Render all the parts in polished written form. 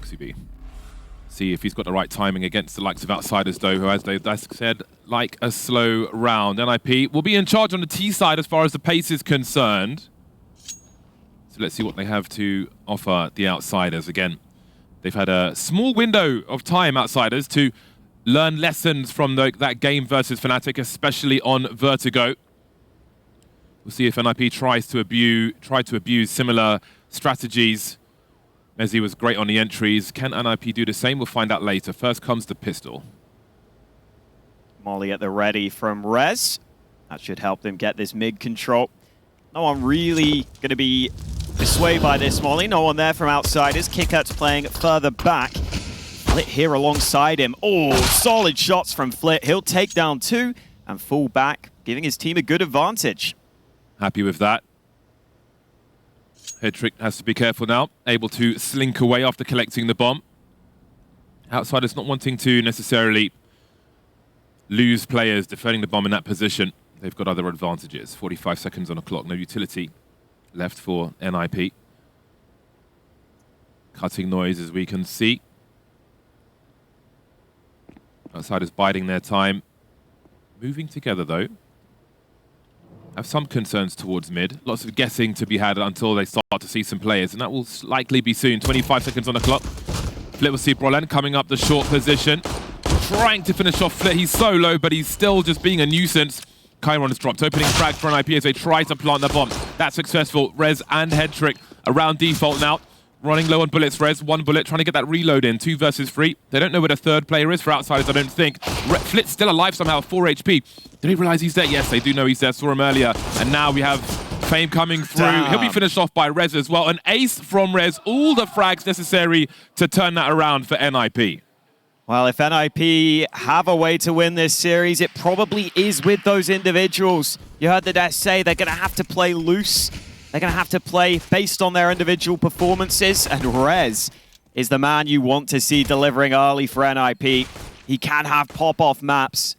Aleksib. See if he's got the right timing against the likes of Outsiders, though, who, as they said, like a slow round. NiP will be in charge on the T side as far as the pace is concerned. So let's see what they have to offer the Outsiders. Again, they've had a small window of time, Outsiders, to learn lessons from that game versus Fnatic, especially on Vertigo. We'll see if NiP try to abuse similar strategies. Mezzi was great on the entries. Can NiP do the same? We'll find out later. First comes the pistol. Molly at the ready from Rez. That should help them get this mid control. No one really going to be dissuaded by this Molly. No one there from Outsiders. Kickout's playing further back. Flit here alongside him. Oh, solid shots from Flit. He'll take down 2 and fall back, giving his team a good advantage. Happy with that. Headtrick has to be careful now, able to slink away after collecting the bomb. Outsiders not wanting to necessarily lose players defending the bomb in that position. They've got other advantages. 45 seconds on the clock, no utility left for NiP. Cutting noise as we can see. Outsiders biding their time. Moving together though. Have some concerns towards mid. Lots of guessing to be had until they start to see some players, and that will likely be soon. 25 seconds on the clock. Flit will see Brolin coming up the short position. Trying to finish off Flit. He's so low, but he's still just being a nuisance. Chiron has dropped. Opening frag for NiP as they try to plant the bomb. That's successful. Rez and Headtrick around default now. Running low on bullets, Rez. 1 bullet, trying to get that reload in. 2 versus 3. They don't know where the third player is for Outsiders, I don't think. Flit's still alive somehow, 4 HP. Did they realize he's there? Yes, they do know he's there. Saw him earlier. And now we have Fame coming through. Damn. He'll be finished off by Rez as well. An ace from Rez. All the frags necessary to turn that around for NiP. Well, if NiP have a way to win this series, it probably is with those individuals. You heard the desk say they're going to have to play loose. They're going to have to play based on their individual performances, and Rez is the man you want to see delivering early for NiP. He can have pop-off maps.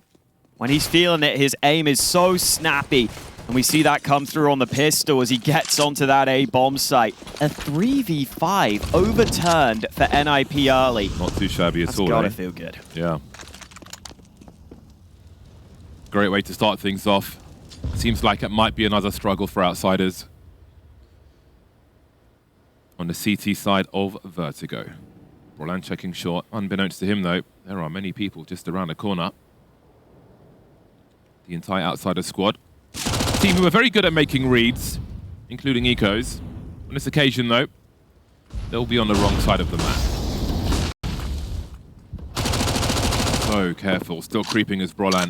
When he's feeling it, his aim is so snappy, and we see that come through on the pistol as he gets onto that A-bomb site. A 3v5 overturned for NiP early. Not too shabby at all. That's gotta feel good. Yeah. Great way to start things off. Seems like it might be another struggle for Outsiders. On the CT side of Vertigo. Roland checking short. Unbeknownst to him, though, there are many people just around the corner. The entire Outsider squad. Team who are very good at making reads, including ecos. On this occasion, though, they'll be on the wrong side of the map. So careful. Still creeping as Brolan.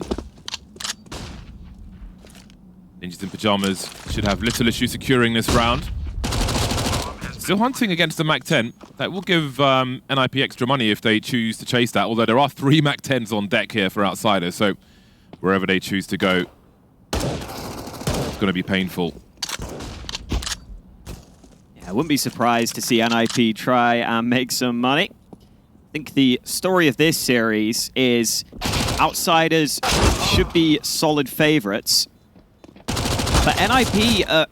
Ninjas in Pajamas should have little issue securing this round. Still hunting against the MAC-10. That will give NiP extra money if they choose to chase that, although there are 3 MAC-10s on deck here for Outsiders, so wherever they choose to go, it's going to be painful. Yeah, I wouldn't be surprised to see NiP try and make some money. I think the story of this series is Outsiders should be solid favorites, but NiP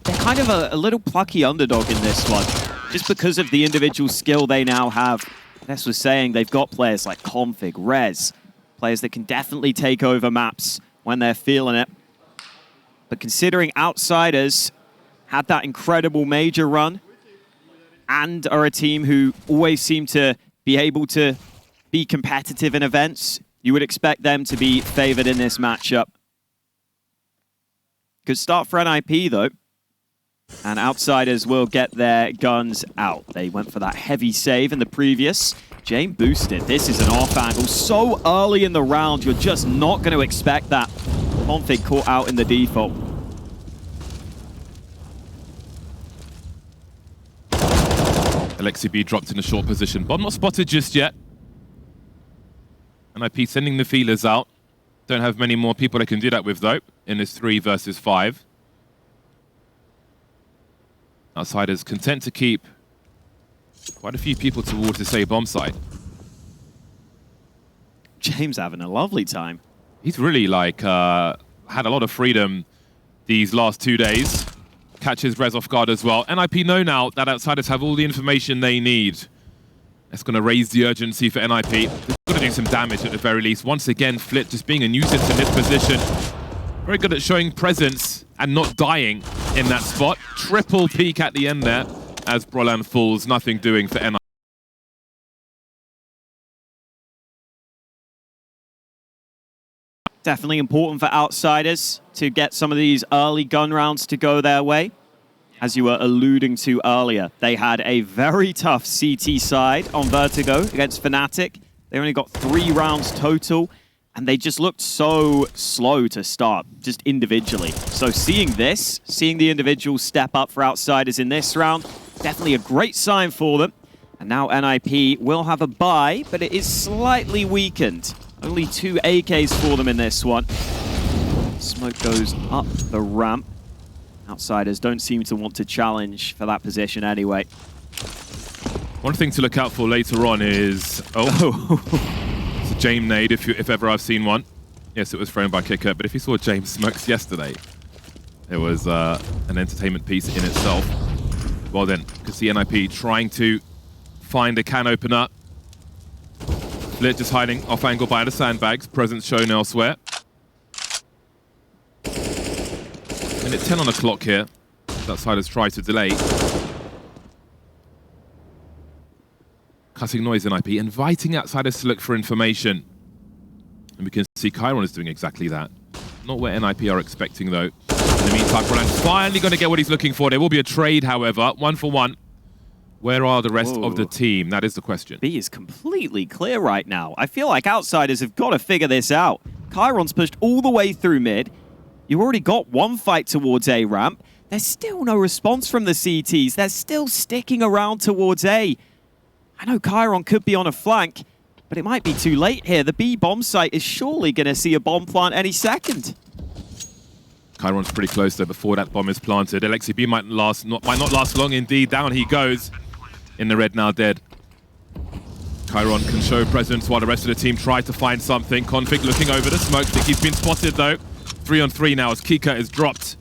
they're kind of a little plucky underdog in this one, just because of the individual skill they now have. Ness was saying they've got players like Config, Rez, players that can definitely take over maps when they're feeling it. But considering Outsiders had that incredible major run and are a team who always seem to be able to be competitive in events, you would expect them to be favored in this matchup. Good start for NiP, though. And Outsiders will get their guns out. They went for that heavy save in the previous. Jane boosted. This is an off angle. So early in the round, you're just not going to expect that. Config caught out in the default. Aleksib dropped in a short position. Bomb not spotted just yet. NiP sending the feelers out. Don't have many more people they can do that with, though, in this 3 versus 5. Outsiders content to keep quite a few people towards the A-bomb side. James having a lovely time. He's really, like, had a lot of freedom these last 2 days. Catches Rez off guard as well. NiP know now that Outsiders have all the information they need That's going to raise the urgency for NiP. They've got to do some damage at the very least. Once again, Flit just being a nuisance in this position. Very good at showing presence and not dying in that spot. Triple peek at the end there as Brolan falls. Nothing doing for NiP. Definitely important for outsiders to get some of these early gun rounds to go their way. As you were alluding to earlier, they had a very tough CT side on Vertigo against Fnatic. They only got 3 rounds total, and they just looked so slow to start, just individually. So seeing this, seeing the individuals step up for outsiders in this round, definitely a great sign for them. And now NiP will have a bye, but it is slightly weakened. Only 2 AKs for them in this one. Smoke goes up the ramp. Outsiders don't seem to want to challenge for that position anyway. One thing to look out for later on is... Oh, it's a James nade if ever I've seen one. Yes, it was thrown by Kicker, but if you saw James smokes yesterday, it was an entertainment piece in itself. Well then, you can see NiP trying to find a can opener. Flit just hiding off angle by the sandbags. Presence shown elsewhere. Minute 10 on the clock here. Outsiders try to delay. Cutting noise in NiP, inviting outsiders to look for information. And we can see Chiron is doing exactly that. Not where NiP are expecting though. In the meantime, Brolan's finally going to get what he's looking for. There will be a trade, however, 1-for-1. Where are the rest of the team? That is the question. B is completely clear right now. I feel like outsiders have got to figure this out. Chiron's pushed all the way through mid. You already got one fight towards A ramp. There's still no response from the CTs. They're still sticking around towards A. I know Chiron could be on a flank, but it might be too late here. The B bomb site is surely going to see a bomb plant any second. Chiron's pretty close though before that bomb is planted. Aleksib might not last long indeed. Down he goes. In the red now dead. Chiron can show presence while the rest of the team try to find something. Config looking over the smoke. Think he's been spotted though. 3-on-3 now as Kika is dropped.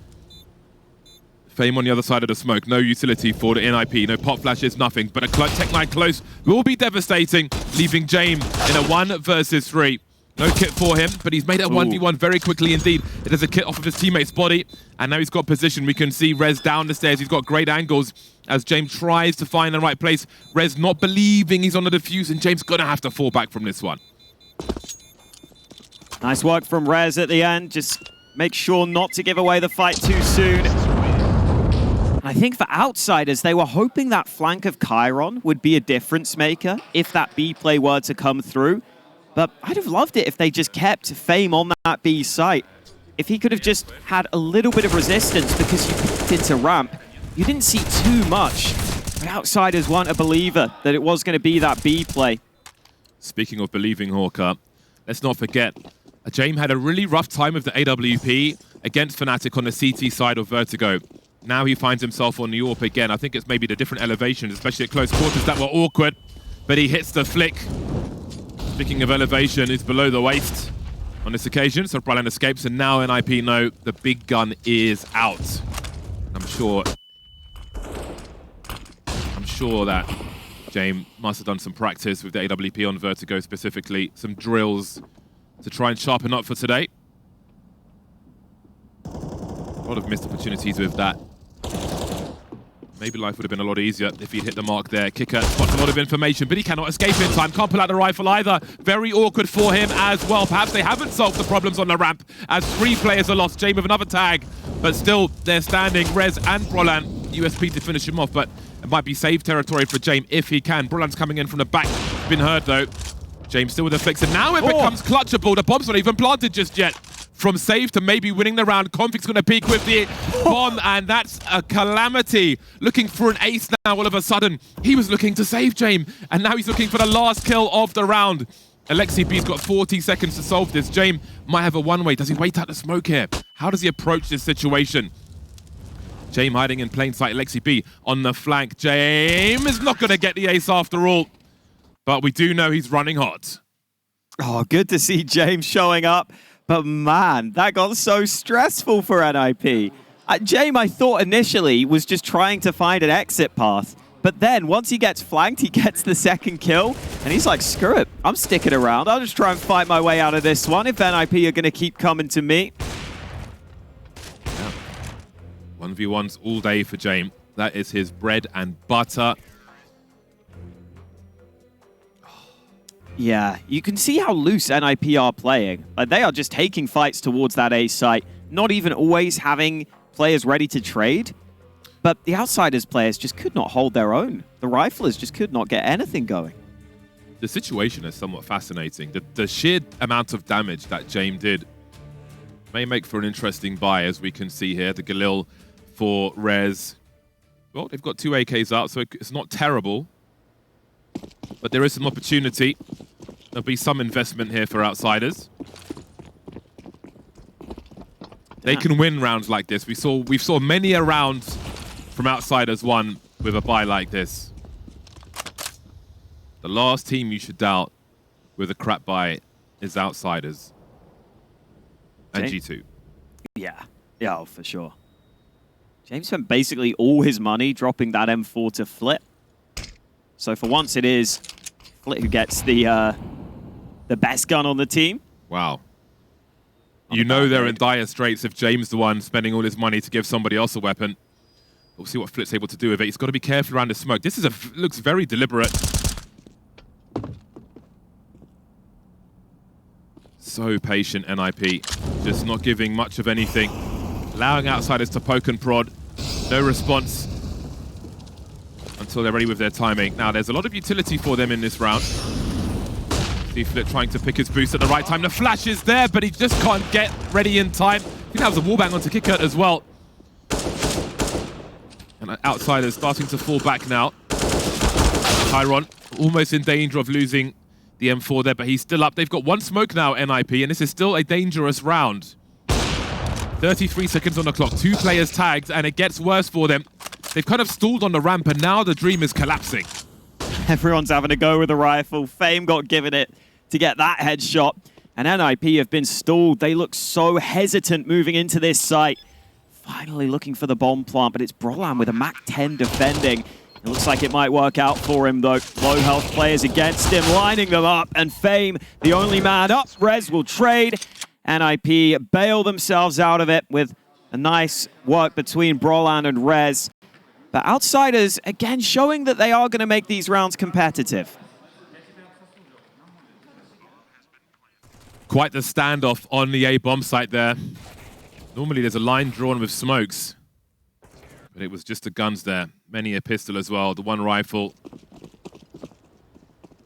Fame on the other side of the smoke. No utility for the NiP. No pop flashes, nothing. But a Tech 9 close will be devastating, leaving James in a 1 versus 3. No kit for him, but he's made it a 1v1 very quickly indeed. It is a kit off of his teammate's body, and now he's got position. We can see Rez down the stairs. He's got great angles as James tries to find the right place. Rez not believing he's on the defuse, and James gonna have to fall back from this one. Nice work from Rez at the end. Just make sure not to give away the fight too soon. I think for outsiders, they were hoping that flank of Chiron would be a difference maker if that B play were to come through. But I'd have loved it if they just kept Fame on that B site. If he could have just had a little bit of resistance because you picked into ramp, you didn't see too much. But outsiders weren't a believer that it was going to be that B play. Speaking of believing, Hawker, let's not forget, James had a really rough time with the AWP against Fnatic on the CT side of Vertigo. Now he finds himself on the AWP again. I think it's maybe the different elevations, especially at close quarters, that were awkward. But he hits the flick. Speaking of elevation, it's below the waist on this occasion, so Brolan escapes, and now NiP know the big gun is out. I'm sure that James must have done some practice with the AWP on Vertigo specifically, some drills to try and sharpen up for today. A lot of missed opportunities with that. Maybe life would have been a lot easier if he'd hit the mark there. Kicker spots a lot of information, but he cannot escape in time. Can't pull out the rifle either. Very awkward for him as well. Perhaps they haven't solved the problems on the ramp as 3 players are lost. James with another tag, but still they're standing. Rez and Brolan. USP to finish him off, but it might be save territory for James if he can. Brolan's coming in from the back. Been heard though. James still with the flicks, and now it becomes clutchable. The bomb's not even planted just yet. From save to maybe winning the round. Config's going to peek with the bomb, and that's a calamity. Looking for an ace now all of a sudden. He was looking to save James, and now he's looking for the last kill of the round. Aleksib's got 40 seconds to solve this. James might have a one-way. Does he wait out the smoke here? How does he approach this situation? James hiding in plain sight. Aleksib on the flank. James is not going to get the ace after all, but we do know he's running hot. Oh, good to see James showing up. But man, that got so stressful for NiP. James, I thought initially, was just trying to find an exit path. But then, once he gets flanked, he gets the second kill, and he's like, screw it, I'm sticking around. I'll just try and fight my way out of this one if NiP are going to keep coming to me. Yeah. 1v1s all day for James. That is his bread and butter. Yeah, you can see how loose NiP are playing. Like, they are just taking fights towards that A site, not even always having players ready to trade. But the Outsiders players just could not hold their own. The Riflers just could not get anything going. The situation is somewhat fascinating. The sheer amount of damage that James did may make for an interesting buy, as we can see here. The Galil for Rez. Well, they've got 2 AKs out, so it's not terrible. But there is some opportunity. There'll be some investment here for Outsiders. They can win rounds like this. We saw many a round from Outsiders won with a buy like this. The last team you should doubt with a crap buy is Outsiders and G2. Yeah, oh, for sure. James spent basically all his money dropping that M4 to Flit. So for once, it is Flit who gets the best gun on the team. Wow. You know they're in dire straits if James is the one spending all his money to give somebody else a weapon. We'll see what Flit's able to do with it. He's got to be careful around the smoke. This is looks very deliberate. So patient, NiP. Just not giving much of anything. Allowing Outsiders to poke and prod. No response until they're ready with their timing. Now, there's a lot of utility for them in this round. See Flit trying to pick his boost at the right time. The flash is there, but he just can't get ready in time. I think that was a wallbang onto Kickert as well. And Outsiders starting to fall back now. Chiron almost in danger of losing the M4 there, but he's still up. They've got 1 smoke now, NiP, and this is still a dangerous round. 33 seconds on the clock, 2 players tagged, and it gets worse for them. They've kind of stalled on the ramp, and now the dream is collapsing. Everyone's having a go with the rifle. Fame got given it to get that headshot, and NiP have been stalled. They look so hesitant moving into this site. Finally looking for the bomb plant, but it's Brolan with a Mach 10 defending. It looks like it might work out for him, though. Low health players against him, lining them up, and Fame, the only man up. Rez will trade. NiP bail themselves out of it with a nice work between Brolan and Rez. But Outsiders, again, showing that they are going to make these rounds competitive. Quite the standoff on the A bomb site there. Normally there's a line drawn with smokes, but it was just the guns there. Many a pistol as well, the 1 rifle.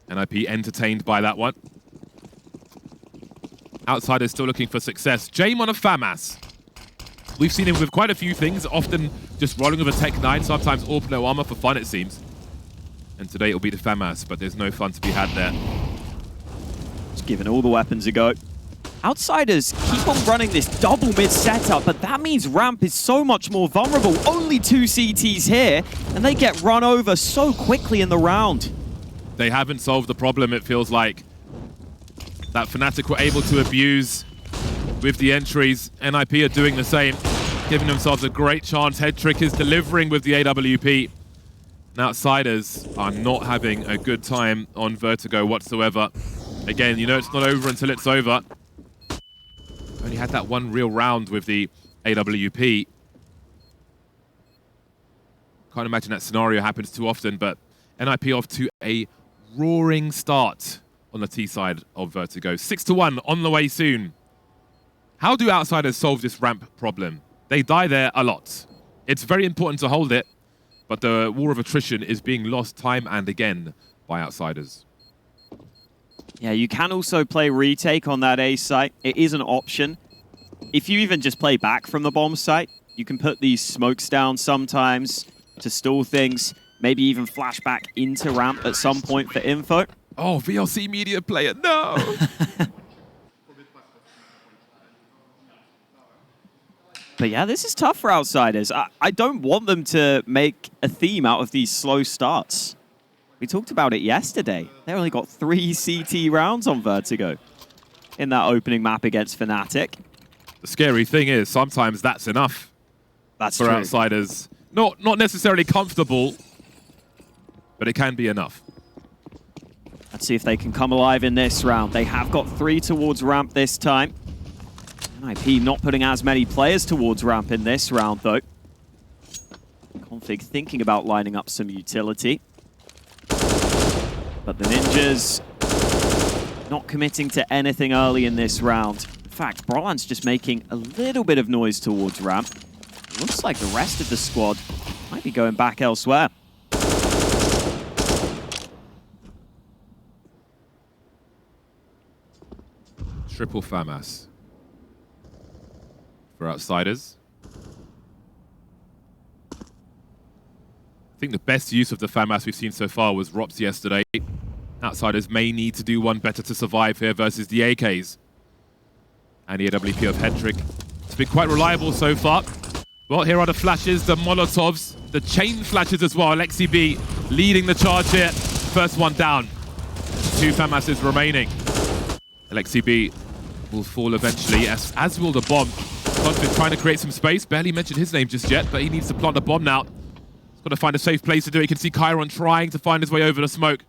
NiP entertained by that one. Outsiders still looking for success. James on a FAMAS. We've seen him with quite a few things, often just rolling with a Tech 9, sometimes AWP no armor for fun, it seems. And today it'll be the FAMAS, but there's no fun to be had there. Just giving all the weapons a go. Outsiders keep on running this double mid setup, but that means ramp is so much more vulnerable. Only 2 CTs here, and they get run over so quickly in the round. They haven't solved the problem, it feels like. That Fnatic were able to abuse with the entries. NiP are doing the same, giving themselves a great chance. Head Trick is delivering with the AWP. And Outsiders are not having a good time on Vertigo whatsoever. Again, you know it's not over until it's over. Only had that 1 real round with the AWP. Can't imagine that scenario happens too often, but NiP off to a roaring start on the T side of Vertigo. 6-1 on the way soon. How do Outsiders solve this ramp problem? They die there a lot. It's very important to hold it, but the war of attrition is being lost time and again by Outsiders. Yeah, you can also play retake on that A site. It is an option. If you even just play back from the bomb site, you can put these smokes down sometimes to stall things, maybe even flash back into ramp at some point for info. Oh, VLC media player, no! But yeah, this is tough for Outsiders. I don't want them to make a theme out of these slow starts. We talked about it yesterday. They only got 3 CT rounds on Vertigo in that opening map against Fnatic. The scary thing is sometimes that's enough. That's for true. Outsiders. Not necessarily comfortable, but it can be enough. Let's see if they can come alive in this round. They have got 3 towards ramp this time. NiP not putting as many players towards ramp in this round, though. Config thinking about lining up some utility. But the Ninjas not committing to anything early in this round. In fact, Brolan's just making a little bit of noise towards ramp. Looks like the rest of the squad might be going back elsewhere. Triple FAMAS for Outsiders. I think the best use of the FAMAS we've seen so far was Rops yesterday. Outsiders may need to do one better to survive here versus the AKs. And the AWP of Hedrick. It's been quite reliable so far. Well, here are the flashes, the Molotovs, the chain flashes as well. Aleksib leading the charge here. First one down. 2 FAMASes remaining. Aleksib will fall eventually, as will the bomb. Config trying to create some space. Barely mentioned his name just yet, but he needs to plant the bomb now. He's got to find a safe place to do it. You can see Chiron trying to find his way over the smoke.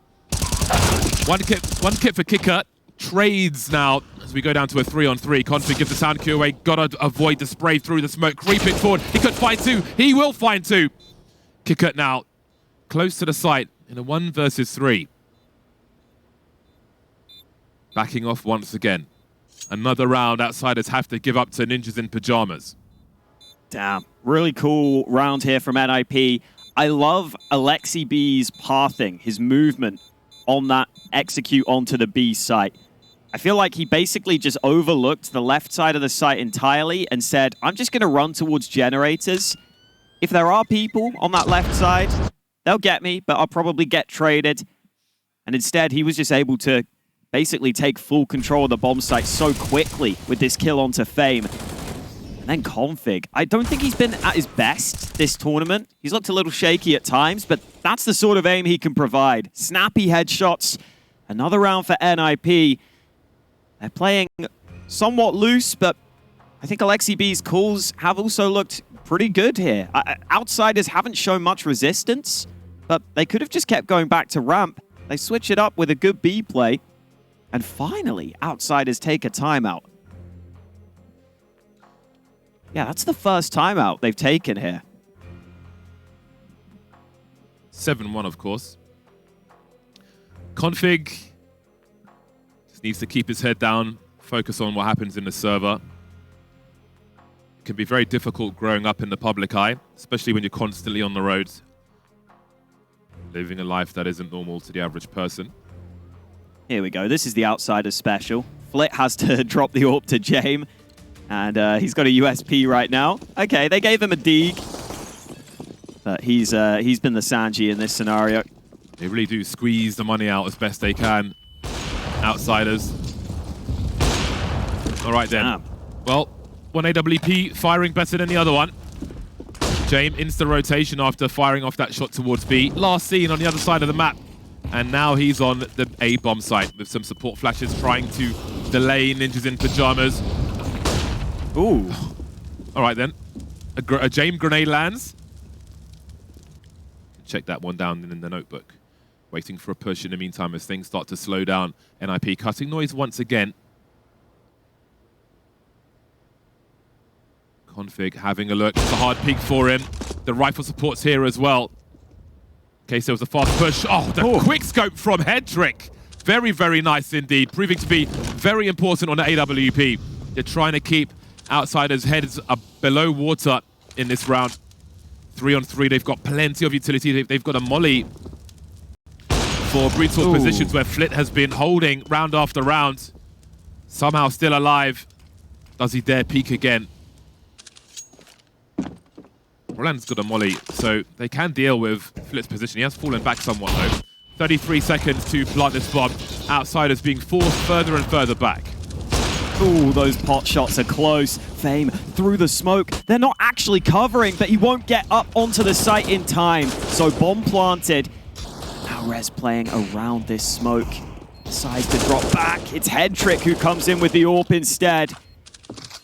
One kit for Kicker. Trades now as we go down to a 3-on-3. Config gives the sound cue away. Gotta avoid the spray through the smoke. Creeping forward. He could find 2. He will find 2. Kicker now close to the site in a 1 versus 3. Backing off once again. Another round. Outsiders have to give up to Ninjas in Pajamas. Damn. Really cool round here from NiP. I love Aleksib's pathing, his movement on that execute onto the B site. I feel like he basically just overlooked the left side of the site entirely and said, I'm just going to run towards generators. If there are people on that left side, they'll get me, but I'll probably get traded. And instead, he was just able to basically take full control of the bomb site so quickly with this kill onto Fame. And then Config. I don't think he's been at his best this tournament. He's looked a little shaky at times, but that's the sort of aim he can provide. Snappy headshots. Another round for NiP. They're playing somewhat loose, but I think Aleksib's calls have also looked pretty good here. Outsiders haven't shown much resistance, but they could have just kept going back to ramp. They switch it up with a good B play. And finally, Outsiders take a timeout. Yeah, that's the first timeout they've taken here. 7-1, of course. Config just needs to keep his head down, focus on what happens in the server. It can be very difficult growing up in the public eye, especially when you're constantly on the road, living a life that isn't normal to the average person. Here we go. This is the Outsiders special. Flit has to drop the AWP to Jame. And he's got a USP right now. Okay, they gave him a Deeg. But he's been the Sanji in this scenario. They really do squeeze the money out as best they can. Outsiders. All right then. Damn. Well, one AWP firing better than the other one. Jame insta rotation after firing off that shot towards B. Last seen on the other side of the map. And now he's on the A bomb site with some support flashes trying to delay Ninjas in Pajamas. Ooh. All right, then. A Jame grenade lands. Check that one down in the notebook. Waiting for a push in the meantime as things start to slow down. NiP cutting noise once again. Config having a look. It's a hard peek for him. The rifle support's here as well. Okay, so it was a fast push. Oh, the quick scope from Hedrick. Very, very nice indeed. Proving to be very important on the AWP. They're trying to keep Outsiders' heads up below water in this round. 3-on-3, they've got plenty of utility. They've got a molly for brutal positions where Flit has been holding round after round. Somehow still alive. Does he dare peek again? Roland's got a molly, so they can deal with Flit's position. He has fallen back somewhat, though. 33 seconds to plant this bomb. Outsiders being forced further and further back. Ooh, those pot shots are close. Fame through the smoke. They're not actually covering, but he won't get up onto the site in time. So bomb planted. Now Rez playing around this smoke. Decides to drop back. It's Hedrick who comes in with the AWP instead.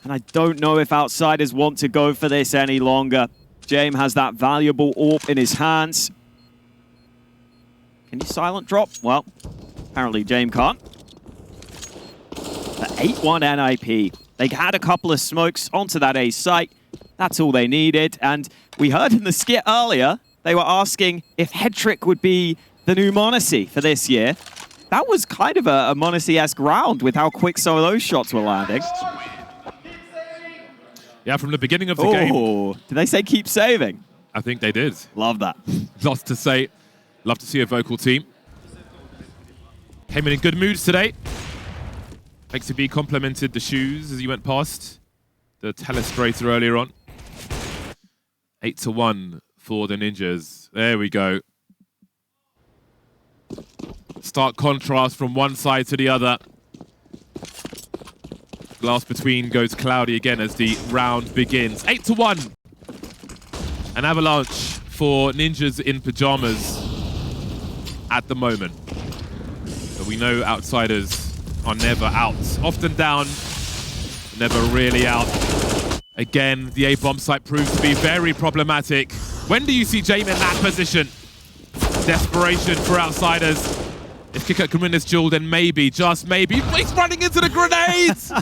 And I don't know if Outsiders want to go for this any longer. Jame has that valuable AWP in his hands. Can you silent drop? Well, apparently James can't. The 8-1 NiP. They had a couple of smokes onto that A site. That's all they needed. And we heard in the skit earlier, they were asking if Headtrick would be the new Monacy for this year. That was kind of a Monacy-esque round with how quick some of those shots were landing. Yeah, from the beginning of the game. Did they say keep saving? I think they did. Love that. Lots to say. Love to see a vocal team. Came in good moods today. Aleksib complimented the shoes as he went past the telestrator earlier on. 8-1 for the Ninjas. There we go. Stark contrast from one side to the other. Glass between goes cloudy again as the round begins. 8-1. An avalanche for Ninjas in pajamas at the moment. But we know outsiders are never out. Often down, never really out. Again, the A bomb site proves to be very problematic. When do you see James in that position? Desperation for outsiders. If Kicker can win this duel, then maybe, just maybe. He's running into the grenades!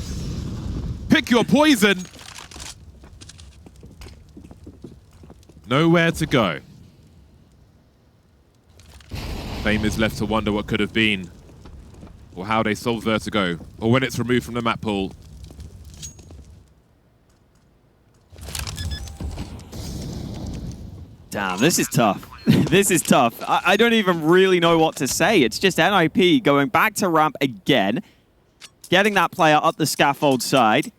Pick your poison. Nowhere to go. Fame is left to wonder what could have been, or how they solve Vertigo, or when it's removed from the map pool. Damn, this is tough. This is tough. I don't even really know what to say. It's just NiP going back to ramp again, getting that player up the scaffold side,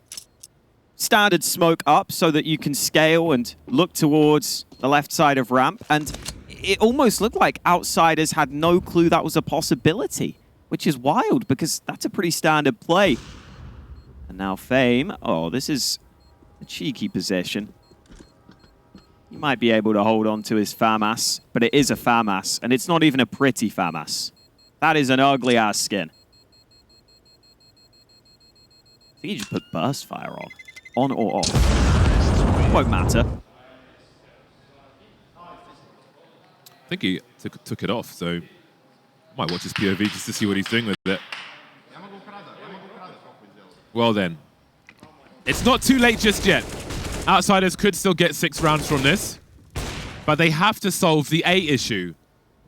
standard smoke up so that you can scale and look towards the left side of ramp, and it almost looked like outsiders had no clue that was a possibility, which is wild because that's a pretty standard play. And now Fame. Oh, this is a cheeky position. He might be able to hold on to his FAMAS, but it is a FAMAS, and it's not even a pretty FAMAS. That is an ugly-ass skin. I think he just put Burst Fire on or off. Won't matter. I think he took it off, so I might watch his POV just to see what he's doing with it. Well then, it's not too late just yet. Outsiders could still get 6 rounds from this, but they have to solve the A issue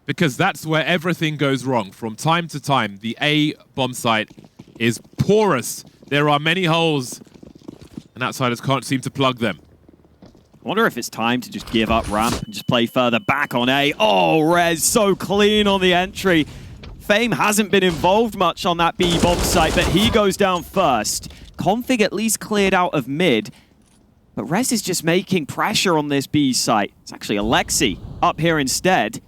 because that's where everything goes wrong. From time to time, the A bomb site is porous. There are many holes, and outsiders can't seem to plug them. I wonder if it's time to just give up ramp and just play further back on A. Oh, Rez, so clean on the entry. Fame hasn't been involved much on that B bomb site, but he goes down first. Config at least cleared out of mid. But Rez is just making pressure on this B site. It's actually Aleksib up here instead.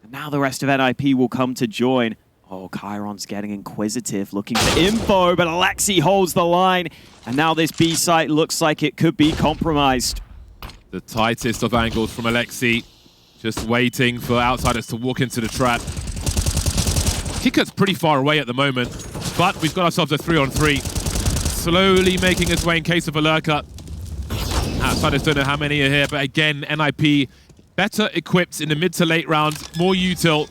And now the rest of NiP will come to join. Oh, Chiron's getting inquisitive, looking for info, but Aleksib holds the line. And now this B site looks like it could be compromised. The tightest of angles from Aleksib. Just waiting for outsiders to walk into the trap. Kicker's pretty far away at the moment, but we've got ourselves a 3-on-3. Slowly making its way in case of a lurker. Outsiders don't know how many are here, but again, NiP better equipped in the mid to late rounds, more util.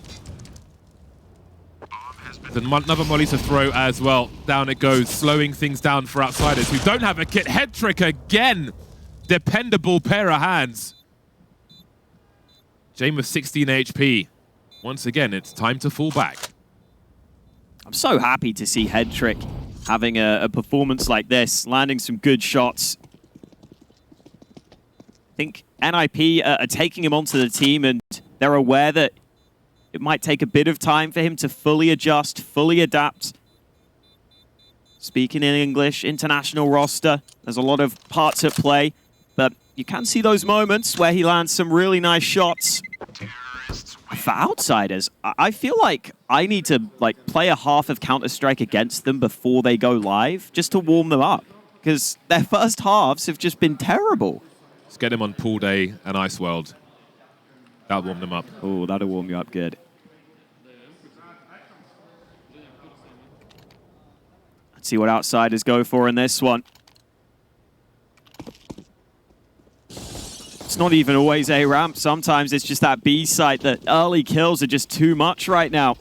Another molly to throw as well. Down it goes, slowing things down for outsiders who don't have a kit. Headtrick again. Dependable pair of hands. James with 16 HP. Once again, it's time to fall back. I'm so happy to see Headtrick having a performance like this, landing some good shots. I think NiP are taking him onto the team, and they're aware that it might take a bit of time for him to fully adjust, fully adapt. Speaking in English, international roster, there's a lot of parts at play, but you can see those moments where he lands some really nice shots. For outsiders, I feel like I need to play a half of Counter-Strike against them before they go live, just to warm them up, because their first halves have just been terrible. Let's get them on pool day and Ice World. That'll warm them up. Oh, that'll warm you up good. Let's see what outsiders go for in this one. It's not even always A ramp. Sometimes it's just that B site. The early kills are just too much right now.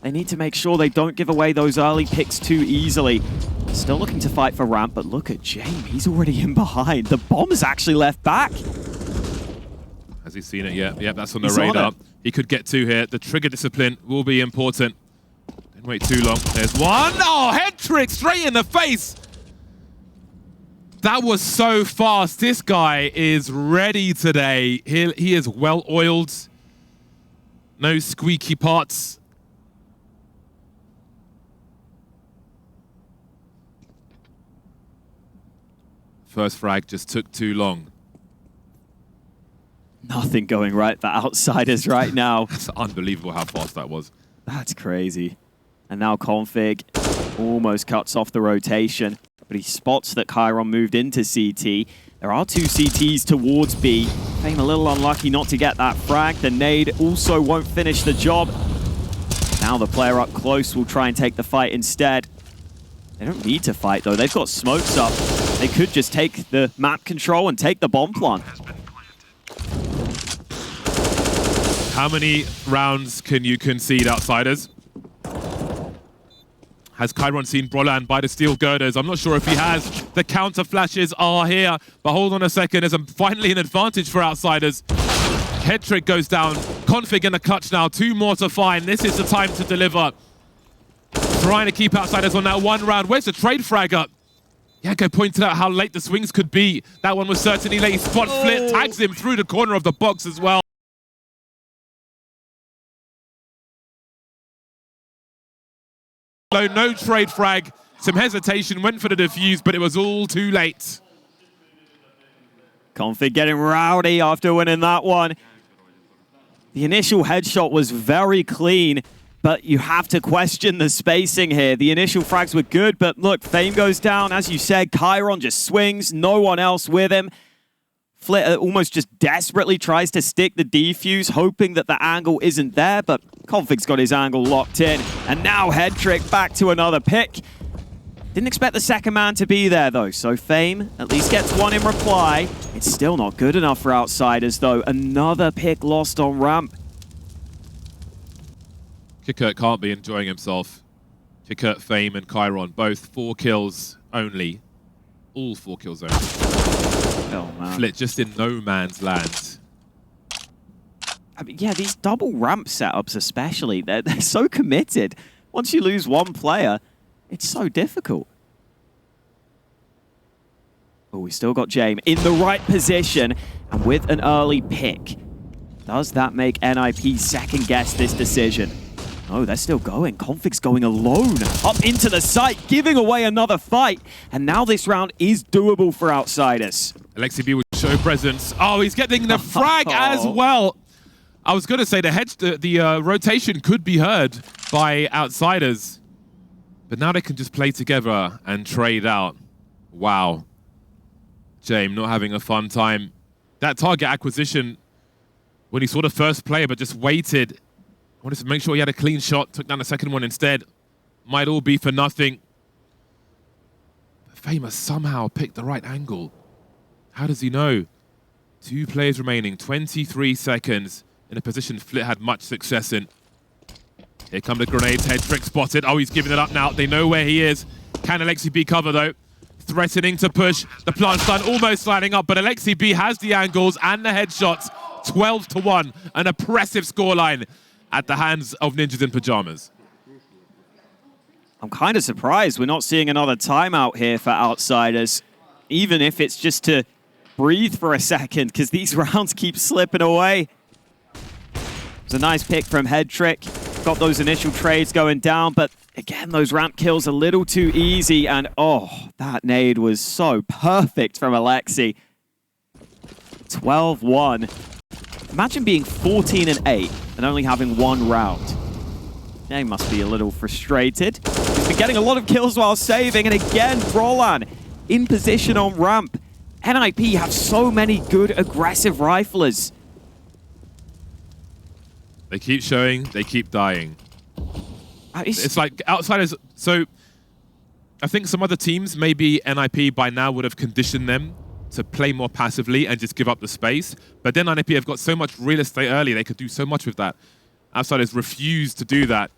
They need to make sure they don't give away those early picks too easily. Still looking to fight for ramp, but look at James. He's already in behind. The bomb is actually left back. Has he seen it yet? Yeah, that's on the radar. He could get two here. The trigger discipline will be important. Didn't wait too long. There's one. Oh, head trick straight in the face. That was so fast. This guy is ready today. He is well oiled. No squeaky parts. First frag just took too long. Nothing going right for Outsiders right now. It's unbelievable how fast that was. That's crazy. And now Config almost cuts off the rotation, but he spots that Chiron moved into CT. There are two CTs towards B. Fame a little unlucky not to get that frag. The nade also won't finish the job. Now the player up close will try and take the fight instead. They don't need to fight though. They've got smokes up. They could just take the map control and take the bomb plant. How many rounds can you concede, Outsiders? Has Chiron seen Brolan by the steel girders? I'm not sure if he has. The counter flashes are here, but hold on a second. There's finally an advantage for Outsiders. Head trick goes down. Config in the clutch now. Two more to find. This is the time to deliver. Trying to keep Outsiders on that one round. Where's the trade frag up? Yanko pointed out how late the swings could be. That one was certainly late. Spot Flit tags him through the corner of the box as well. No trade frag. Some hesitation, went for the defuse, but it was all too late. Config getting rowdy after winning that one. The initial headshot was very clean, but you have to question the spacing here. The initial frags were good, but look, Fame goes down. As you said, Chiron just swings, no one else with him. Flit almost just desperately tries to stick the defuse, hoping that the angle isn't there, but Config's got his angle locked in. And now Head Trick back to another pick. Didn't expect the second man to be there, though, so Fame at least gets one in reply. It's still not good enough for Outsiders, though. Another pick lost on ramp. Kikert can't be enjoying himself. Kikert, Fame, and Chiron, both 4 kills only. All 4 kills only. Oh, man. Flit just in no man's land. I mean, yeah, these double ramp setups especially, they're so committed. Once you lose one player, it's so difficult. Oh, we still got James in the right position and with an early pick. Does that make NiP second guess this decision? Oh, they're still going. Config's going alone up into the site, giving away another fight. And now this round is doable for Outsiders. Aleksib will show presence. Oh, he's getting the frag as well. I was going to say the rotation could be heard by Outsiders. But now they can just play together and trade out. Wow. James not having a fun time. That target acquisition, when he saw the first player but just waited, wanted to make sure he had a clean shot, took down the second one instead. Might all be for nothing. Famous somehow picked the right angle. How does he know? 2 players remaining, 23 seconds in a position Flit had much success in. Here come the grenades, Head Trick spotted. Oh, he's giving it up now. They know where he is. Can Aleksib cover though? Threatening to push. The plant stun almost sliding up, but Aleksib has the angles and the headshots. 12-1, an oppressive scoreline at the hands of Ninjas in Pajamas. I'm kind of surprised we're not seeing another timeout here for Outsiders, even if it's just to breathe for a second, because these rounds keep slipping away. It's a nice pick from Head Trick. Got those initial trades going down, but again, those ramp kills a little too easy, and oh, that nade was so perfect from Aleksib. 12-1. Imagine being 14-8 and only having 1 round. They must be a little frustrated. He's been getting a lot of kills while saving, and again, Brolan in position on ramp. NiP have so many good aggressive riflers. They keep showing, they keep dying. It's like Outsiders, so I think some other teams, maybe NiP by now would have conditioned them to play more passively and just give up the space. But then NiP have got so much real estate early, they could do so much with that. Outsiders refuse to do that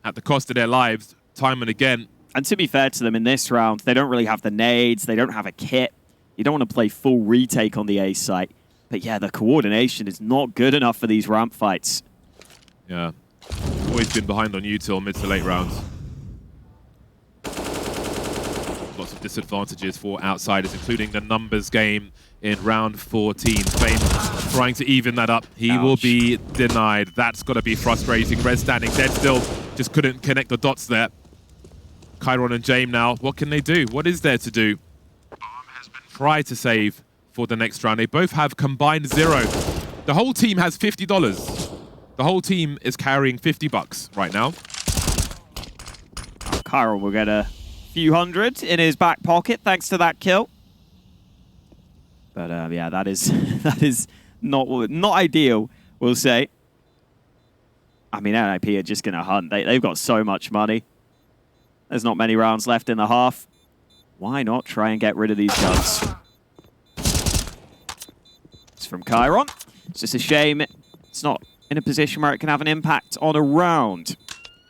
at the cost of their lives, time and again. And to be fair to them, in this round, they don't really have the nades, they don't have a kit. You don't want to play full retake on the A site. But yeah, the coordination is not good enough for these ramp fights. Yeah, always been behind on util mid to late rounds. Lots of disadvantages for outsiders, including the numbers game in round 14. Fame trying to even that up. He will be denied. That's got to be frustrating. Res standing dead still. Just couldn't connect the dots there. Chiron and Jame now. What can they do? What is there to do? Try to save for the next round. They both have combined 0. The whole team has $50. The whole team is carrying $50 right now. Chiron will get a few hundred in his back pocket thanks to that kill. But yeah, that is not ideal, we'll say. I mean, NiP are just going to hunt. They've got so much money. There's not many rounds left in the half. Why not try and get rid of these guns? It's from Chiron. It's just a shame it's not in a position where it can have an impact on a round.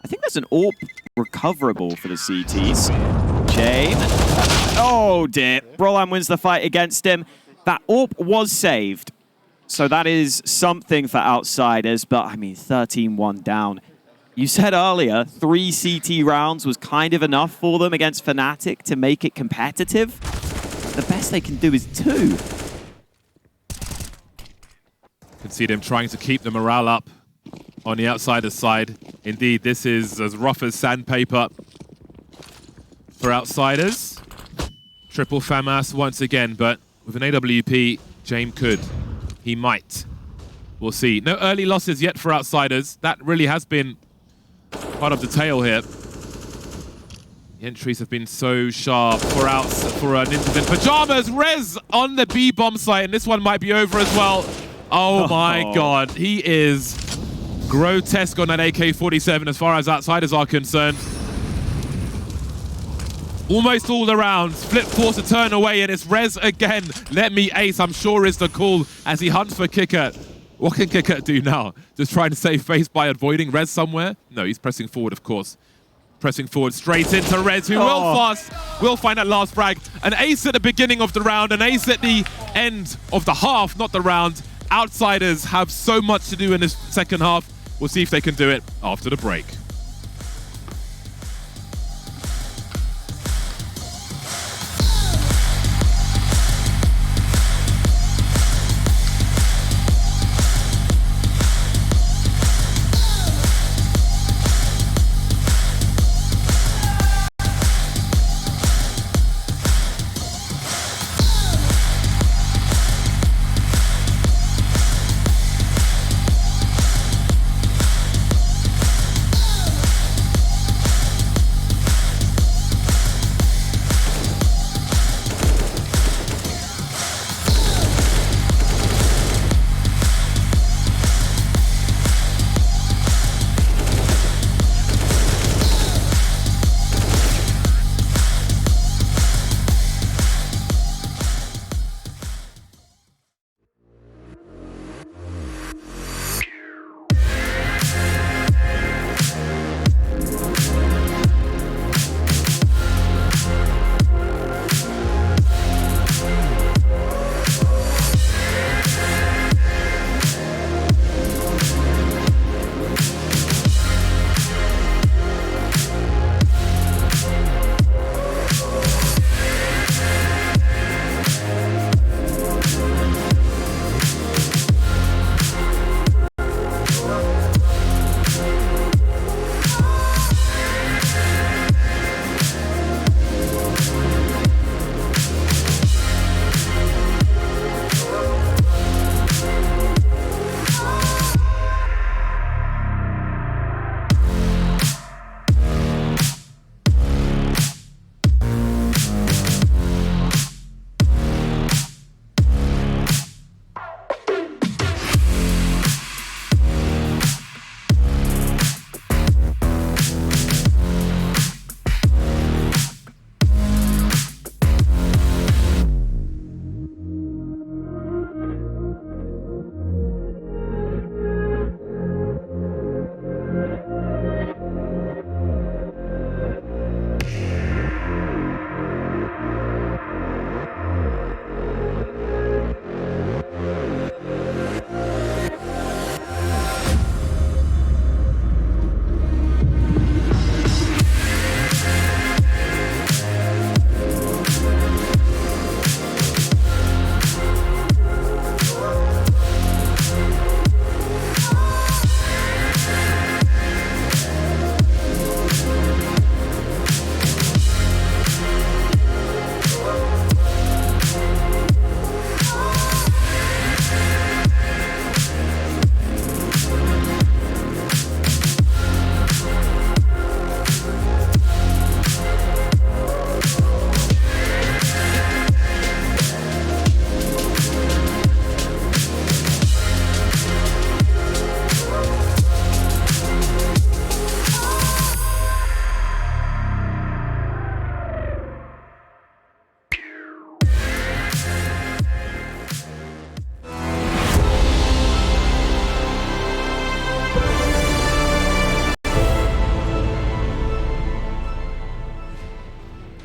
I think there's an AWP recoverable for the CTs. Jame. Oh dear. Brolan wins the fight against him. That AWP was saved. So that is something for outsiders, but I mean, 13-1 down. You said earlier, 3 CT rounds was kind of enough for them against Fnatic to make it competitive. The best they can do is 2. Can see them trying to keep the morale up on the outsider side. Indeed, this is as rough as sandpaper for outsiders. Triple FAMAS once again, but with an AWP, Jame could. He might. We'll see. No early losses yet for outsiders. That really has been part of the tale here. The entries have been so sharp for Ninjas in Pajamas. Rez on the B bomb site, and this one might be over as well. Oh my god, he is grotesque on that AK-47 as far as outsiders are concerned. Almost all the rounds, Flip forced to turn away, and it's Rez again. Let me ace, I'm sure is the call as he hunts for Kicker. What can Kicker do now? Just trying to save face by avoiding Rez somewhere? No, he's pressing forward, of course. Pressing forward straight into Rez, who will find that last frag. An ace at the beginning of the round, an ace at the end of the half, not the round. Outsiders have so much to do in this second half. We'll see if they can do it after the break.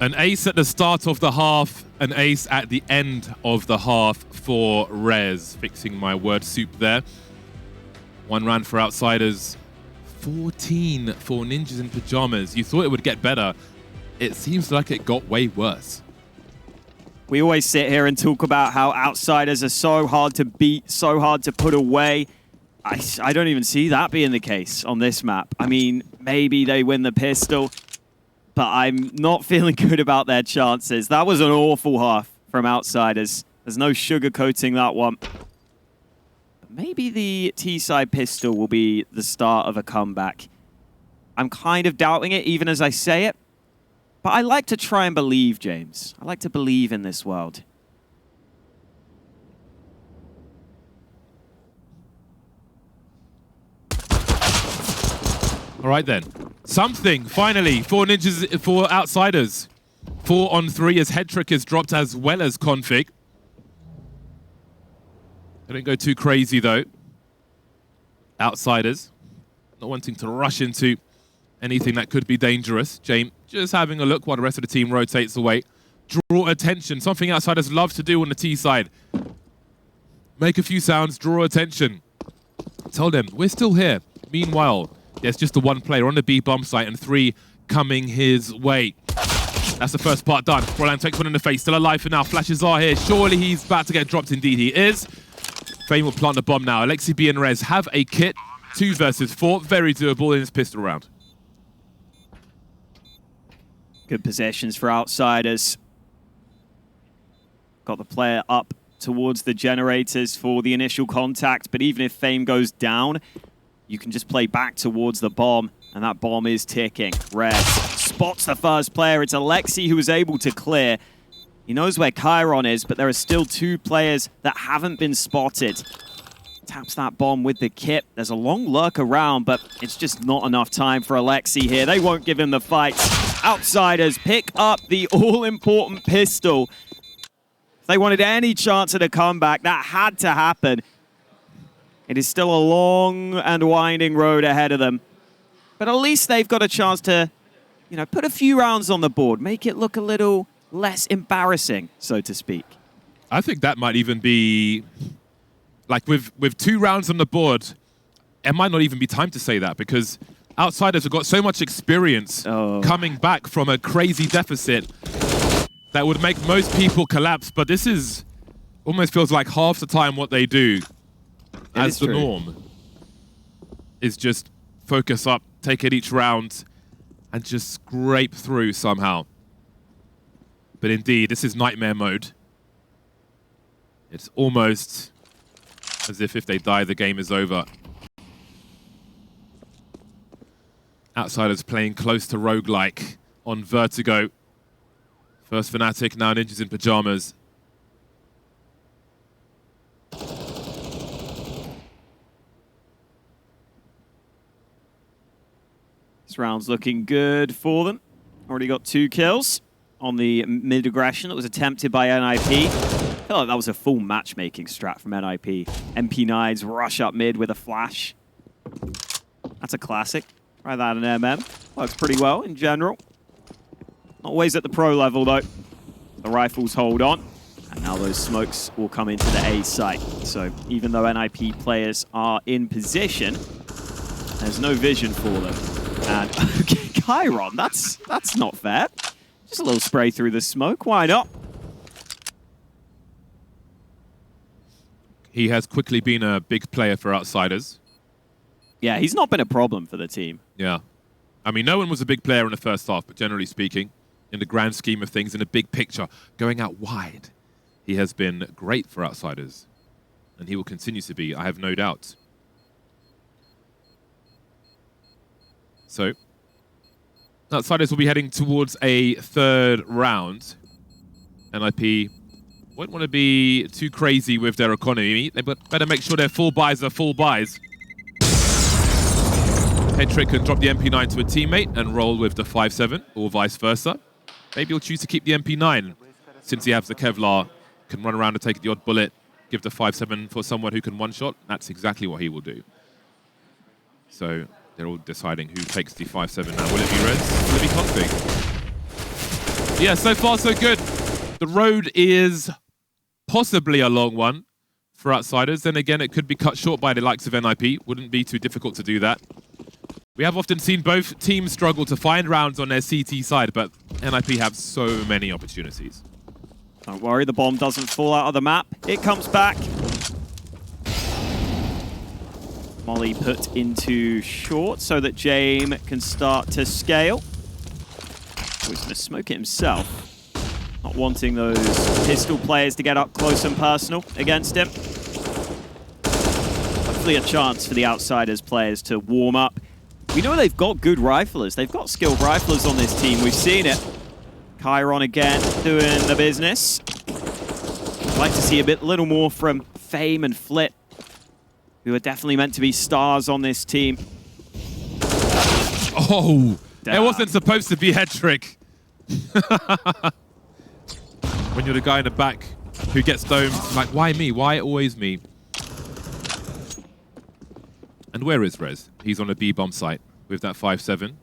An ace at the start of the half, an ace at the end of the half for Rez. Fixing my word soup there. 1 round for Outsiders, 14 for Ninjas in Pajamas. You thought it would get better. It seems like it got way worse. We always sit here and talk about how Outsiders are so hard to beat, so hard to put away. I don't even see that being the case on this map. I mean, maybe they win the pistol, but I'm not feeling good about their chances. That was an awful half from Outsiders. There's no sugarcoating that one. But maybe the T-side pistol will be the start of a comeback. I'm kind of doubting it, even as I say it. But I like to try and believe, James. I like to believe in this world. All right then. Something, finally, for Ninjas, for Outsiders. 4 on 3 as Head Trick is dropped as well as Config. They didn't go too crazy though. Outsiders. Not wanting to rush into anything that could be dangerous. James just having a look while the rest of the team rotates away. Draw attention. Something Outsiders love to do on the T side. Make a few sounds, draw attention. Tell them, we're still here. Meanwhile, there's just the 1 player on the B bomb site and 3 coming his way. That's the first part done. Roland takes one in the face, still alive for now. Flashes are here. Surely he's about to get dropped. Indeed he is. Fame will plant the bomb now. Aleksib and Rez have a kit. 2 versus 4. Very doable in this pistol round. Good possessions for Outsiders. Got the player up towards the generators for the initial contact, but even if Fame goes down, you can just play back towards the bomb, and that bomb is ticking. Rez spots the first player. It's Aleksib who was able to clear. He knows where Chiron is, but there are still 2 players that haven't been spotted. Taps that bomb with the kit. There's a long lurk around, but it's just not enough time for Aleksib here. They won't give him the fight. Outsiders pick up the all-important pistol. If they wanted any chance at a comeback, that had to happen. It is still a long and winding road ahead of them. But at least they've got a chance to, you know, put a few rounds on the board, make it look a little less embarrassing, so to speak. I think that might even be, like with 2 rounds on the board, it might not even be time to say that because Outsiders have got so much experience coming back from a crazy deficit that would make most people collapse. But this is almost feels like half the time what they do as the norm is just focus up, take it each round, and just scrape through somehow. But indeed, this is nightmare mode. It's almost as if they die, the game is over. Outsiders playing close to roguelike on Vertigo. First Fnatic, now Ninjas in Pajamas. This round's looking good for them. Already got 2 kills on the mid-aggression that was attempted by NiP. I feel like that was a full matchmaking strat from NiP. MP9s rush up mid with a flash. That's a classic. Try that in MM. Works pretty well in general. Not always at the pro level though. The rifles hold on. And now those smokes will come into the A site. So even though NiP players are in position, there's no vision for them. And Chiron, that's not fair. Just a little spray through the smoke, why not? He has quickly been a big player for Outsiders. Yeah, he's not been a problem for the team. Yeah. I mean, no one was a big player in the first half, but generally speaking, in the grand scheme of things, in the big picture, going out wide, he has been great for Outsiders. And he will continue to be, I have no doubt. So, Outsiders will be heading towards a 3rd round. NiP won't want to be too crazy with their economy. They better make sure their full buys are full buys. Head Trick can drop the MP9 to a teammate and roll with the 5-7, or vice versa. Maybe he'll choose to keep the MP9, since he has the Kevlar, can run around and take the odd bullet, give the 5-7 for someone who can one-shot. That's exactly what he will do. So they're all deciding who takes the 5-7 now. Will it be Rez? Will it be Config? Yeah, so far so good. The road is possibly a long one for Outsiders. Then again, it could be cut short by the likes of NiP. Wouldn't be too difficult to do that. We have often seen both teams struggle to find rounds on their CT side, but NiP have so many opportunities. Don't worry, the bomb doesn't fall out of the map. It comes back. Molly put into short so that James can start to scale. Oh, he's going to smoke it himself. Not wanting those pistol players to get up close and personal against him. Hopefully a chance for the Outsiders players to warm up. We know they've got good riflers. They've got skilled riflers on this team. We've seen it. Chiron again doing the business. I'd like to see a little more from Fame and Flit, who are definitely meant to be stars on this team. Oh, damn. It wasn't supposed to be head trick. When you're the guy in the back who gets domed, like, why me? Why always me? And where is Rez? He's on a B-bomb site with that 5-7.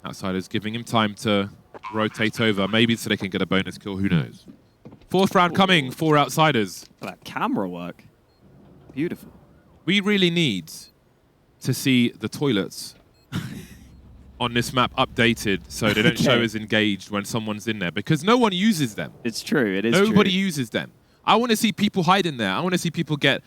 Outsiders giving him time to rotate over, maybe so they can get a bonus kill, who knows. Fourth round coming for Outsiders. That camera work. Beautiful. We really need to see the toilets on this map updated so they don't show as engaged when someone's in there, because no one uses them. It's true, it is true. Nobody uses them. I want to see people hide in there. I want to see people get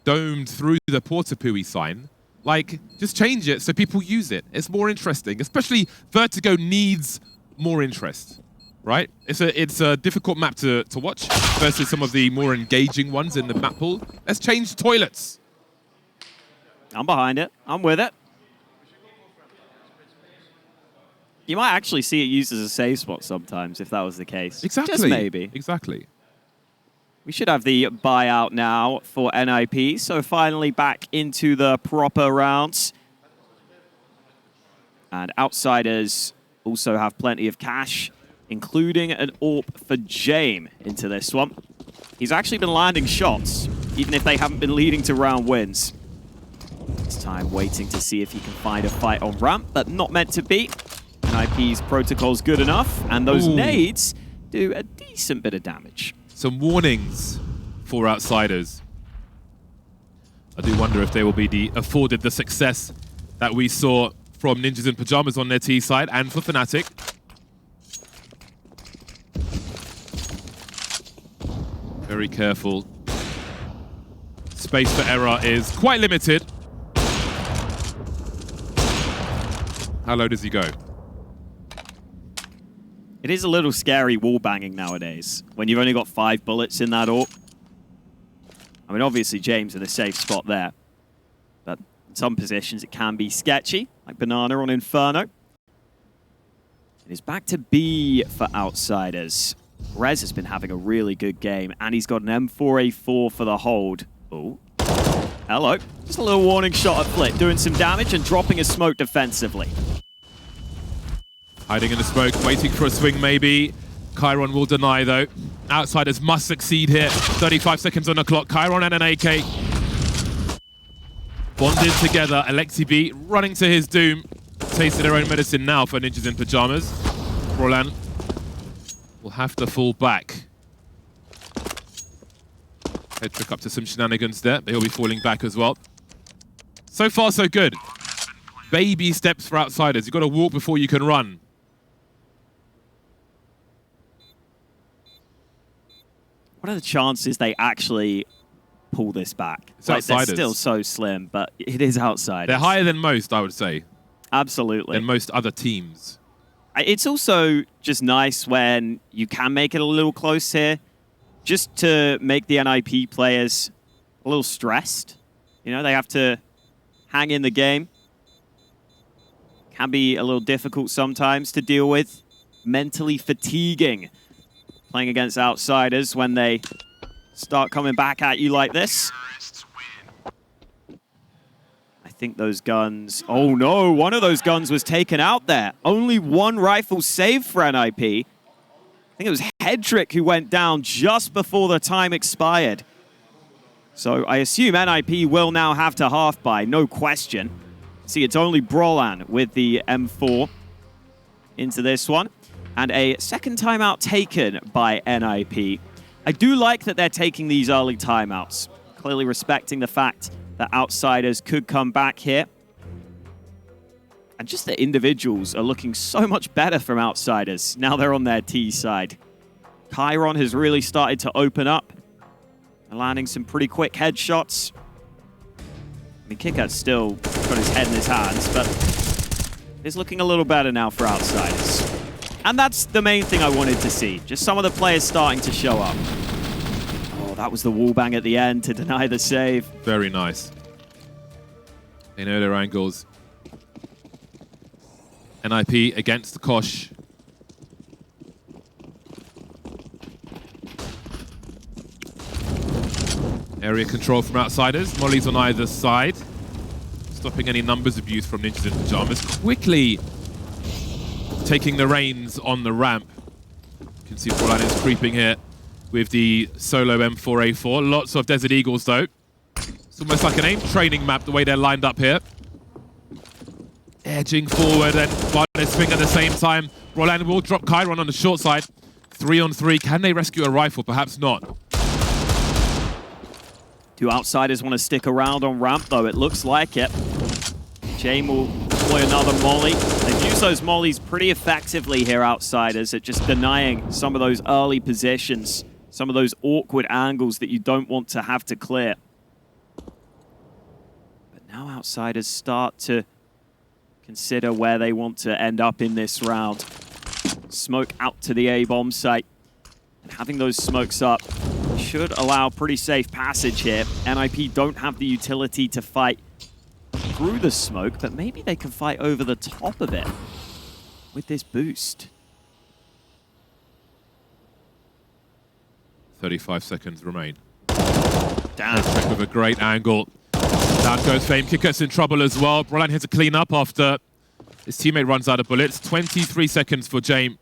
domed through the Portapui sign. Like, just change it so people use it. It's more interesting. Especially Vertigo needs more interest, right? It's a difficult map to watch versus some of the more engaging ones in the map pool. Let's change toilets. I'm behind it. I'm with it. You might actually see it used as a save spot sometimes if that was the case. Exactly. Just maybe. Exactly. We should have the buyout now for NiP, so finally back into the proper rounds. And Outsiders also have plenty of cash, including an AWP for James into this one. He's actually been landing shots, even if they haven't been leading to round wins. This time waiting to see if he can find a fight on ramp, but not meant to be. NiP's protocol's good enough, and those nades do a decent bit of damage. Some warnings for Outsiders. I do wonder if they will be afforded the success that we saw from Ninjas in Pajamas on their T side and for Fnatic. Very careful. Space for error is quite limited. How low does he go? It is a little scary wall banging nowadays when you've only got 5 bullets in that AWP. I mean, obviously James in a safe spot there, but in some positions it can be sketchy, like Banana on Inferno. It is back to B for Outsiders. Rez has been having a really good game, and he's got an M4A4 for the hold. Oh, hello. Just a little warning shot at Flit, doing some damage and dropping a smoke defensively. Hiding in the smoke, waiting for a swing maybe. Chiron will deny though. Outsiders must succeed here. 35 seconds on the clock. Chiron and an AK. Bonded together. Aleksib running to his doom. Tasting their own medicine now for Ninjas in Pajamas. Roland will have to fall back. Head trick up to some shenanigans there, but he'll be falling back as well. So far, so good. Baby steps for Outsiders. You've got to walk before you can run. What are the chances they actually pull this back? It's like, Outsiders. they're still so slim, but it is Outsiders. They're higher than most, I would say. Absolutely. Than most other teams. It's also just nice when you can make it a little close here, just to make the NiP players a little stressed. You know, they have to hang in the game. Can be a little difficult sometimes to deal with. Mentally fatiguing playing against Outsiders when they start coming back at you like this. I think those guns... Oh no, one of those guns was taken out there. Only one rifle saved for NiP. I think it was Hedrick who went down just before the time expired. So I assume NiP will now have to half-buy, no question. See, it's only Brolan with the M4 into this one. And a second timeout taken by NiP. I do like that they're taking these early timeouts, clearly respecting the fact that Outsiders could come back here. And just the individuals are looking so much better from Outsiders. Now they're on their T side. Chiron has really started to open up, landing some pretty quick headshots. I mean, Kicker's still got his head in his hands, but it's looking a little better now for Outsiders. And that's the main thing I wanted to see. Just some of the players starting to show up. Oh, that was the wallbang at the end to deny the save. Very nice. They know their angles. NiP against the Kosh. Area control from Outsiders. Molly's on either side. Stopping any numbers abuse from Ninjas in Pajamas. Quickly taking the reins on the ramp. You can see Brolan is creeping here with the solo M4A4. Lots of Desert Eagles though. It's almost like an aim training map the way they're lined up here. Edging forward and one swing at the same time. Brolan will drop Chiron on the short side. 3-on-3. Can they rescue a rifle? Perhaps not. Do Outsiders want to stick around on ramp, though? It looks like it. Jame will deploy another molly. They've used those mollies pretty effectively here, Outsiders, at just denying some of those early positions, some of those awkward angles that you don't want to have to clear. But now Outsiders start to consider where they want to end up in this round. Smoke out to the A-bomb site. And having those smokes up should allow pretty safe passage here. NiP don't have the utility to fight through the smoke, but maybe they can fight over the top of it with this boost. 35 seconds remain. Damn. With a great angle. Down goes Fame. Kicker's in trouble as well. Brolan here to clean up after his teammate runs out of bullets. 23 seconds for Jame.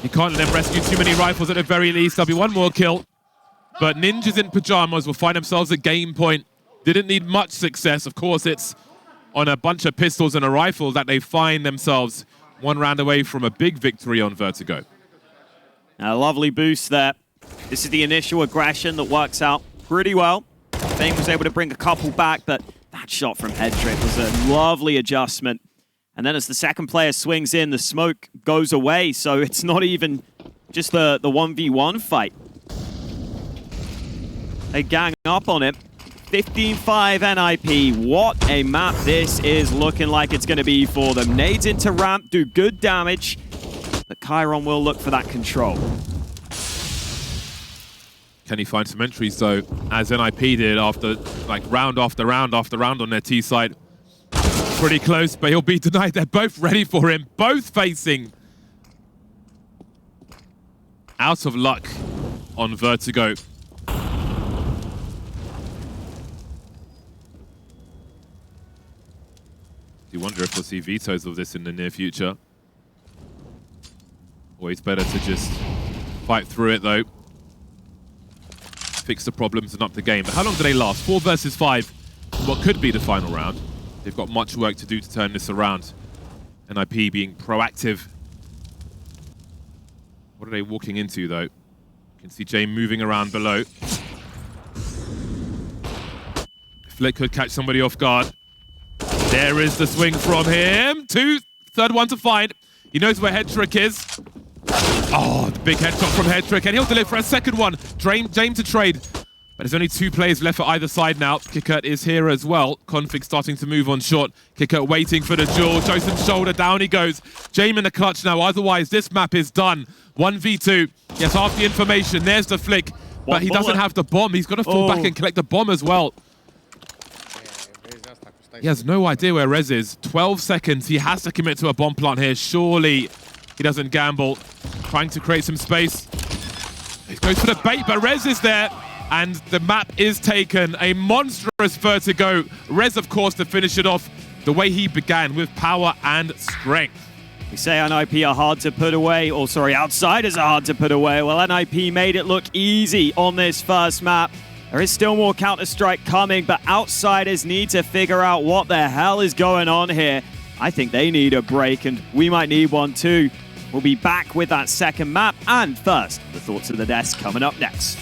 He can't let them rescue too many rifles at the very least. There'll be one more kill. But Ninjas in Pajamas will find themselves a game point. Didn't need much success. Of course, it's on a bunch of pistols and a rifle that they find themselves one round away from a big victory on Vertigo. A lovely boost there. This is the initial aggression that works out pretty well. Fame was able to bring a couple back, but that shot from Headtrick was a lovely adjustment. And then as the second player swings in, the smoke goes away, so it's not even just the 1v1 fight. They gang up on it. 15-5 NiP. What a map this is looking like it's going to be for them. Nades into ramp, do good damage, but Chiron will look for that control. Can he find some entries though, as NiP did after like round after round after round on their T side. Pretty close, but he'll be denied. They're both ready for him, both facing out of luck on Vertigo. You wonder if we'll see vetoes of this in the near future. Always better to just fight through it though. Fix the problems and up the game. But how long do they last? 4 versus 5. What could be the final round. They've got much work to do to turn this around. NiP being proactive. What are they walking into though? You can see Jame moving around below. Flick could catch somebody off guard. There is the swing from him. Third one to find. He knows where Headtrick is. Oh, the big headshot from Headtrick, and he'll deliver a second one. Jame to trade. But there's only 2 players left for either side now. Kickert is here as well. Config starting to move on short. Kickert waiting for the duel. Joseph's shoulder, down he goes. Jame in the clutch now, otherwise this map is done. 1v2. Yes, half the information. There's the flick. But he doesn't have the bomb. He's got to fall back and collect the bomb as well. He has no idea where Rez is. 12 seconds. He has to commit to a bomb plant here. Surely he doesn't gamble. Trying to create some space. He goes for the bait, but Rez is there. And the map is taken. A monstrous Vertigo. Rez, of course, to finish it off the way he began, with power and strength. We say NiP are hard to put away, or sorry, Outsiders are hard to put away. Well, NiP made it look easy on this first map. There is still more Counter-Strike coming, but Outsiders need to figure out what the hell is going on here. I think they need a break, and we might need one too. We'll be back with that second map, and first, the thoughts of the desk coming up next.